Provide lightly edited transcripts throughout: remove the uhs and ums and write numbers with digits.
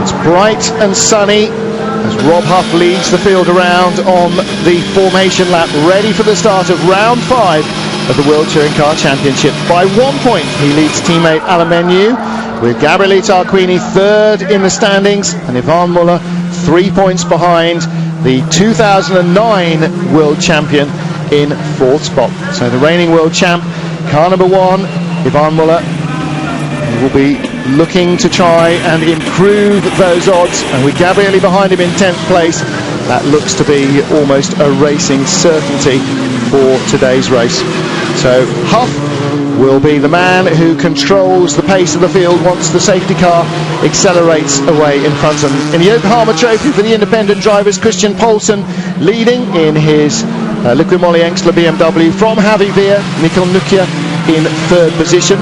It's bright and sunny as Rob Huff leads the field around on the formation lap, ready for the start of round 5 of the World Touring Car Championship. By 1 point, he leads teammate Alain Menu, with Gabriele Tarquini third in the standings, and Yvan Muller 3 points behind the 2009 world champion in fourth spot. So the reigning world champ, car number 1, Yvan Muller, will be looking to try and improve those odds, and with Gabriele behind him in 10th place, that looks to be almost a racing certainty for today's race. So Huff will be the man who controls the pace of the field once the safety car accelerates away in front of him. In the Yokohama Trophy for the independent drivers, Christian Poulsen leading in his Liqui Moly Engstler BMW from Javi Villa, Mikkel Nukia in third position.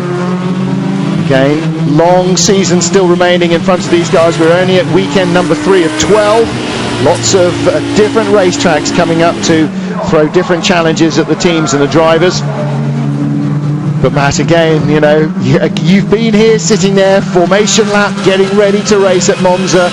Again, long season still remaining in front of these guys. We're only at weekend number 3 of 12. Lots of different racetracks coming up to throw different challenges at the teams and the drivers. But Matt, again, you know, you've been here sitting there, formation lap, getting ready to race at Monza.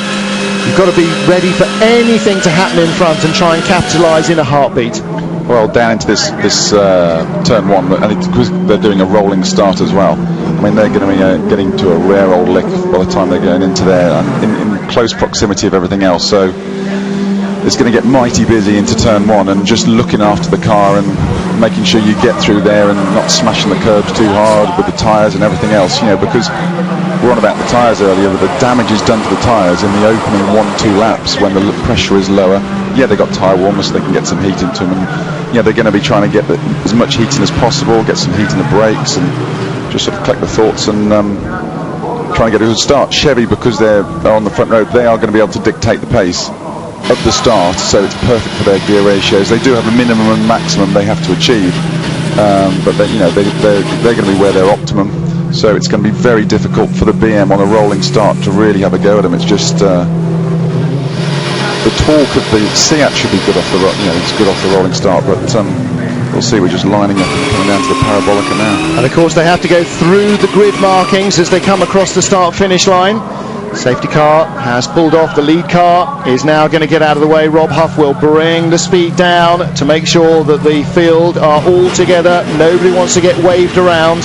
You've got to be ready for anything to happen in front and try and capitalise in a heartbeat. Well, down into this turn 1, and it's because they're doing a rolling start as well. I mean, they're going to be getting to a rare old lick by the time they're going into there, in close proximity of everything else. So it's going to get mighty busy into turn 1, and just looking after the car and making sure you get through there and not smashing the curbs too hard with the tyres and everything else, you know, because we're on about the tyres earlier, but the damage is done to the tyres in the opening 1-2 laps when the pressure is lower. Yeah, they got tyre warmers so they can get some heat into them, and yeah, they're going to be trying to get as much heat in as possible, get some heat in the brakes, and just sort of collect the thoughts and try and get a good start. Chevy, because they're on the front row, they are going to be able to dictate the pace of the start, so it's perfect for their gear ratios. They do have a minimum and maximum they have to achieve, but they, you know, they're going to be where they're optimum. So it's going to be very difficult for the BM on a rolling start to really have a go at them. It's just the torque of the Seat should be good off the, you know, it's good off the rolling start, but we'll see. We're just lining up and coming down to the Parabolica now. And of course they have to go through the grid markings as they come across the start-finish line. Safety car has pulled off. The lead car is now going to get out of the way. Rob Huff will bring the speed down to make sure that the field are all together. Nobody wants to get waved around,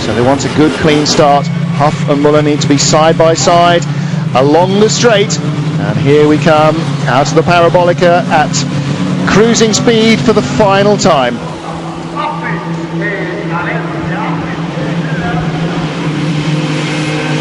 so they want a good clean start. Huff and Muller need to be side by side along the straight, and here we come out of the Parabolica at cruising speed for the final time.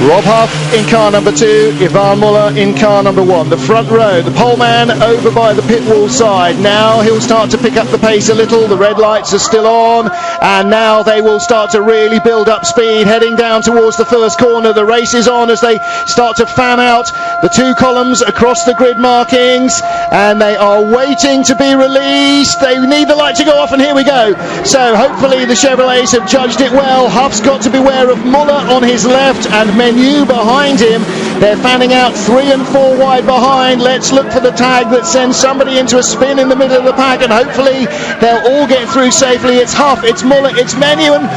Rob Huff in car number 2, Yvan Muller in car number 1. The front row, the pole man over by the pit wall side. Now he'll start to pick up the pace a little. The red lights are still on, and now they will start to really build up speed, heading down towards the first corner. The race is on as they start to fan out the 2 columns across the grid markings, and they are waiting to be released. They need the light to go off, and here we go. So hopefully the Chevrolets have judged it well. Huff's got to beware of Muller on his left and Menu behind him. They're fanning out 3 and 4 wide behind. Let's look for the tag that sends somebody into a spin in the middle of the pack, and hopefully they'll all get through safely. It's Huff, it's Muller, it's Menu, and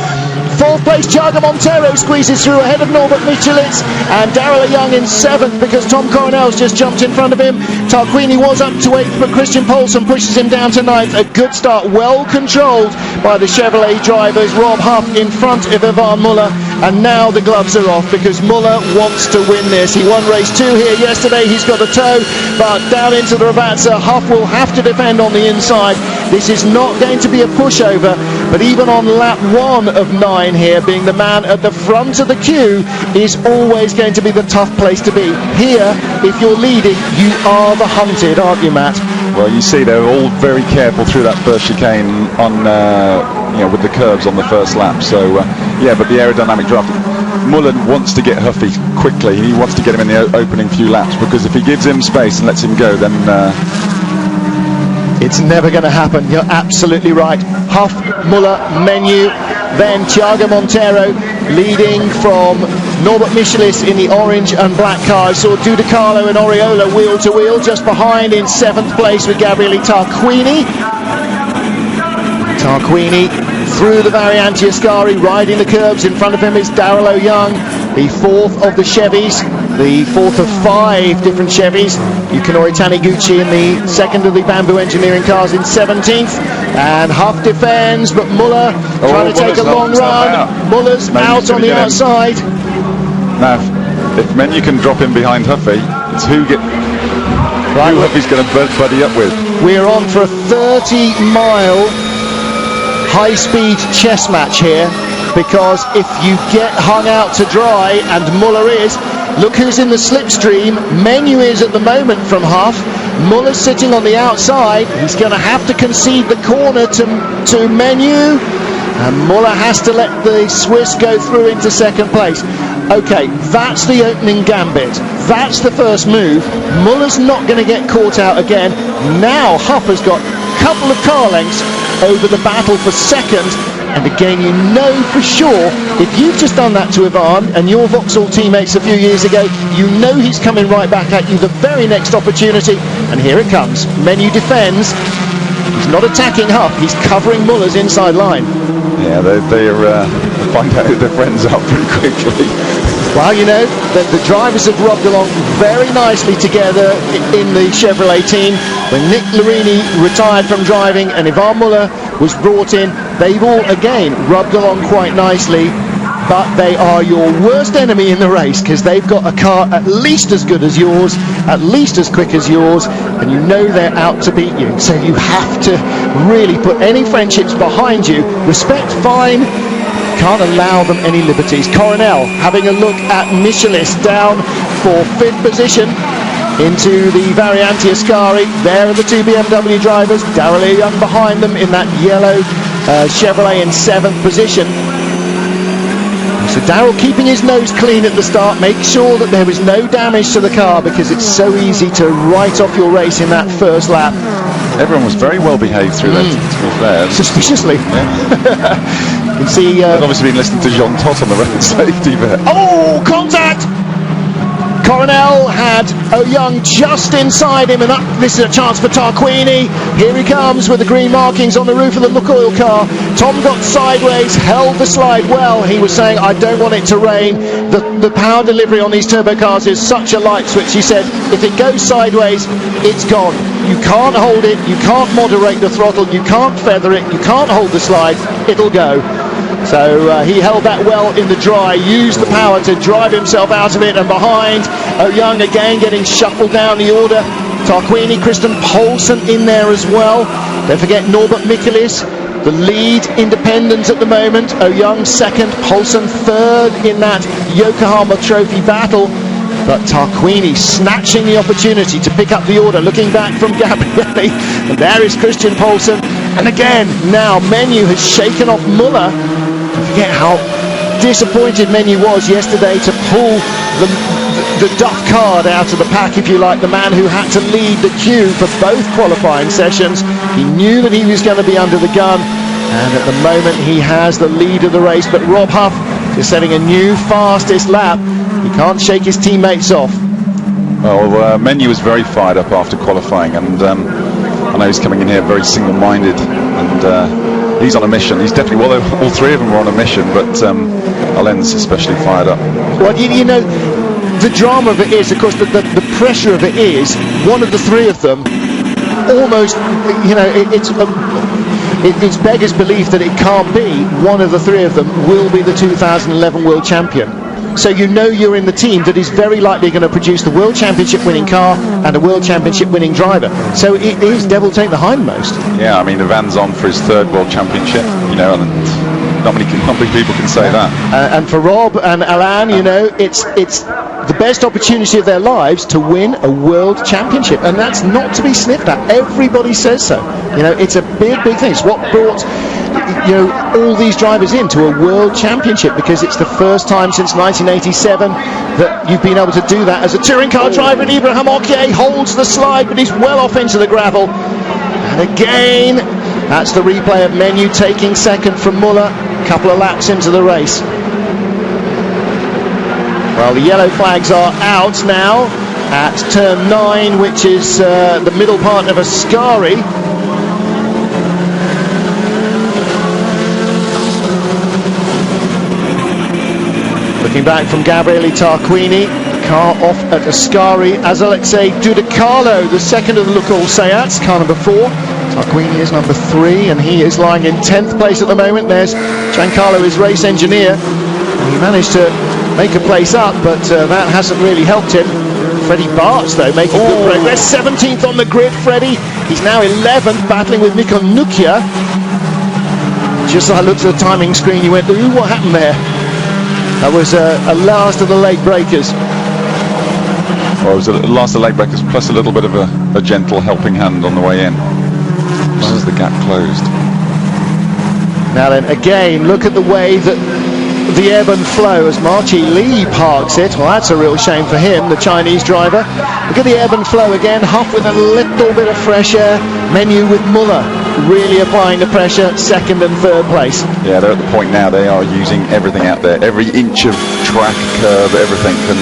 4th place Thiago Montero squeezes through ahead of Norbert Michelis, and Darrell Young in 7th because Tom Coronel's just jumped in front of him. Tarquini was up to 8th, but Christian Poulsen pushes him down to 9th. A good start, well controlled by the Chevrolet drivers. Rob Huff in front of Yvan Muller, and now the gloves are off because Muller wants to win this. He won race 2 here yesterday. He's got a tow, but down into the Ravazza, Huff will have to defend on the inside. This is not going to be a pushover, but even on lap 1 of 9 here, being the man at the front of the queue is always going to be the tough place to be. Here, if you're leading, you are the hunted, aren't you, Matt? Well, you see they're all very careful through that first chicane on, you know, with the curves on the first lap. So yeah, but the aerodynamic draft, Muller wants to get Huffy quickly. He wants to get him in the opening few laps, because if he gives him space and lets him go, then it's never going to happen. You're absolutely right. Huff, Muller, Menu, then Thiago Montero leading from Norbert Michelis in the orange and black car. I saw Dudicalo and Oriola wheel to wheel just behind in 7th place with Gabriele Tarquini. Tarquini through the Variante Ascari, riding the curbs. In front of him is Darrell Young. the fourth of the Chevys, the fourth of 5 different Chevys. Yukinori Taniguchi in the second of the Bamboo Engineering cars in 17th. And Huff defends, but Muller trying to take a long run. Muller's out on the outside. Now, if Menu can drop in behind Huffy, it's who Huffy's going to buddy up with. We're on for a 30-mile high-speed chess match here, because if you get hung out to dry, and Muller is, look who's in the slipstream. Menu is at the moment from Huff. Muller's sitting on the outside. He's going to have to concede the corner to Menu, and Muller has to let the Swiss go through into second place. Okay, that's the opening gambit. That's the first move. Muller's not going to get caught out again. Now Huff has got a couple of car lengths over the battle for second. And again, you know for sure, if you've just done that to Ivan and your Vauxhall teammates a few years ago, you know he's coming right back at you the very next opportunity. And here it comes. Menu defends. He's not attacking Huff, he's covering Muller's inside line. Yeah, they find out who their friends are pretty quickly. Well, you know, the drivers have rubbed along very nicely together in the Chevrolet team. When Nick Larini retired from driving and Ivan Muller was brought in, they've all, again, rubbed along quite nicely. But they are your worst enemy in the race, because they've got a car at least as good as yours, at least as quick as yours, and you know they're out to beat you. So you have to really put any friendships behind you. Respect, fine. Can't allow them any liberties. Coronel having a look at Michelis down for 5th position into the Variante Ascari. There are the 2 BMW drivers. Darrell Young behind them in that yellow Chevrolet in 7th position. So Darrell keeping his nose clean at the start, make sure that there is no damage to the car, because it's so easy to write off your race in that first lap. Everyone was very well behaved through that, to be fair. Suspiciously. Yeah. You can see... I've obviously been listening to Jean Todt on the road safety bit. Oh, contact! Coronel had Young just inside him, and up. This is a chance for Tarquini. Here he comes with the green markings on the roof of the Look Oil car. Tom got sideways, held the slide well. He was saying, I don't want it to rain. The power delivery on these turbo cars is such a light switch. He said, if it goes sideways, it's gone. You can't hold it, you can't moderate the throttle, you can't feather it, you can't hold the slide, it'll go. So he held that well in the dry, used the power to drive himself out of it, and behind, Young again getting shuffled down the order. Tarquini, Kristen Poulsen in there as well. Don't forget Norbert Michelis, the lead independent at the moment. Young second, Poulsen third in that Yokohama Trophy battle. But Tarquini snatching the opportunity to pick up the order, looking back from Gabrielli. And there is Christian Poulsen. And again, now Menu has shaken off Muller. Don't forget how disappointed Menu was yesterday to pull the Duff card out of the pack, if you like, the man who had to lead the queue for both qualifying sessions. He knew that he was going to be under the gun, and at the moment he has the lead of the race. But Rob Huff is setting a new fastest lap. He can't shake his teammates off. Well, Menu was very fired up after qualifying, and I know he's coming in here very single-minded, and he's on a mission. He's definitely, well, all 3 of them were on a mission, but Alain's especially fired up. Well, you know, the drama of it is, of course, the pressure of it is, one of the 3 of them almost, you know, it's beggars belief that it can't be. One of the 3 of them will be the 2011 World Champion. So you know you're in the team that is very likely going to produce the World Championship winning car and a World Championship winning driver. So it is devil take the hindmost. Yeah, I mean, Ivan's on for his 3rd World Championship, you know, and not many people can say that. And for Rob and Alain, you know, it's the best opportunity of their lives to win a World Championship, and that's not to be sniffed at. Everybody says so. You know, it's a big thing. It's what brought, you know, all these drivers into a World Championship, because it's the first time since 1987 that you've been able to do that as a touring car driver. And Ibrahim Okier holds the slide, but he's well off into the gravel. And again, that's the replay of Menu taking second from Muller, a couple of laps into the race. Well, the yellow flags are out now at turn 9, which is the middle part of Ascari. Looking back from Gabriele Tarquini, car off at Ascari as Alexei Dudicalo, the second of the look-all Seats, car number 4. Tarquini is number 3, and he is lying in 10th place at the moment. There's Giancarlo, his race engineer. He managed to make a place up, but that hasn't really helped him. Freddie Bartz, though, making good progress. 17th on the grid, Freddie. He's now 11th, battling with Mikko Nukia. Just as I looked at the timing screen, you went, ooh, what happened there? That was a last of the late breakers. Well, it was a last of the late breakers, plus a little bit of a gentle helping hand on the way in. Just as the gap closed. Now then, again, look at the way that the ebb and flow as Marchi Li parks it. Well, that's a real shame for him, the Chinese driver. Look at the ebb and flow again. Huff with a little bit of fresh air. Menu with Muller really applying the pressure, second and third place. Yeah, they're at the point now they are using everything out there. Every inch of track, curb, everything. And